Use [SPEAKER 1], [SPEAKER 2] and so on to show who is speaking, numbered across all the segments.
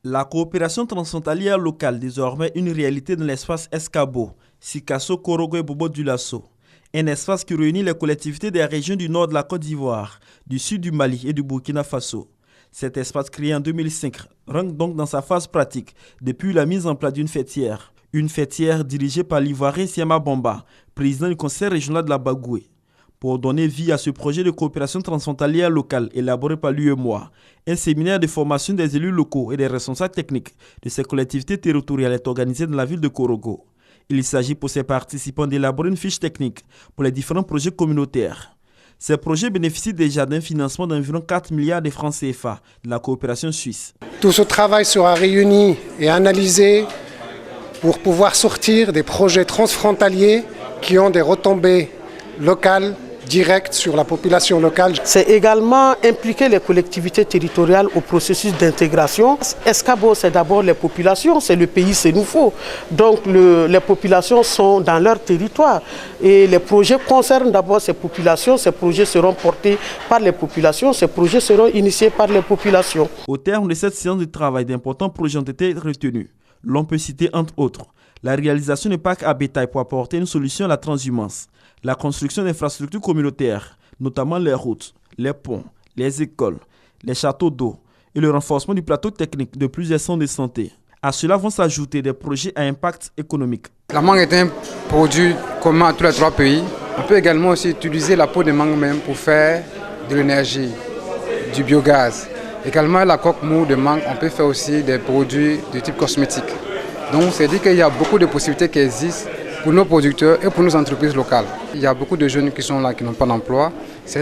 [SPEAKER 1] La coopération transfrontalière locale, désormais une réalité dans l'espace Escabo, Sikasso, Korogo et Bobo Dioulasso. Un espace qui réunit les collectivités des régions du nord de la Côte d'Ivoire, du sud du Mali et du Burkina Faso. Cet espace créé en 2005 rentre donc dans sa phase pratique depuis la mise en place d'une fêtière. Une fêtière dirigée par l'Ivoirien Siama Bamba, président du conseil régional de la Bagoué. Pour donner vie à ce projet de coopération transfrontalière locale élaboré par l'UEMOA, un séminaire de formation des élus locaux et des responsables techniques de ces collectivités territoriales est organisé dans la ville de Korogo. Il s'agit pour ces participants d'élaborer une fiche technique pour les différents projets communautaires. Ces projets bénéficient déjà d'un financement d'environ 4 milliards de francs CFA de la coopération suisse.
[SPEAKER 2] Tout ce travail sera réuni et analysé pour pouvoir sortir des projets transfrontaliers qui ont des retombées locales direct sur la population locale.
[SPEAKER 3] C'est également impliquer les collectivités territoriales au processus d'intégration. Escabo, c'est d'abord les populations, c'est le pays, c'est nouveau. Donc les populations sont dans leur territoire et les projets concernent d'abord ces populations. Ces projets seront portés par les populations, ces projets seront initiés par les populations.
[SPEAKER 1] Au terme de cette séance de travail, d'importants projets ont été retenus. L'on peut citer entre autres la réalisation de parcs à bétail pour apporter une solution à la transhumance, la construction d'infrastructures communautaires, notamment les routes, les ponts, les écoles, les châteaux d'eau et le renforcement du plateau technique de plusieurs centres de santé. À cela vont s'ajouter des projets à impact économique.
[SPEAKER 4] La mangue est un produit commun à tous les trois pays. On peut également aussi utiliser la peau de mangue même pour faire de l'énergie, du biogaz. Également la coque mou de mangue, on peut faire aussi des produits de type cosmétique. Donc c'est dit qu'il y a beaucoup de possibilités qui existent pour nos producteurs et pour nos entreprises locales. Il y a beaucoup de jeunes qui sont là, qui n'ont pas d'emploi. Ça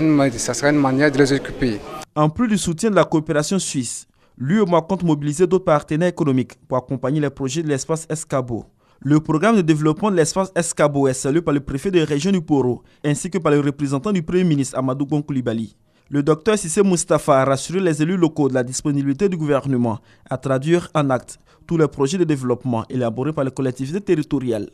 [SPEAKER 4] serait une manière de les occuper.
[SPEAKER 1] En plus du soutien de la coopération suisse, l'UEMOA compte mobiliser d'autres partenaires économiques pour accompagner les projets de l'espace Escabo. Le programme de développement de l'espace Escabo est salué par le préfet de la région du Poro ainsi que par le représentant du Premier ministre Amadou Gon Coulibaly. Le docteur Sissé Moustapha a rassuré les élus locaux de la disponibilité du gouvernement à traduire en actes tous les projets de développement élaborés par les collectivités territoriales.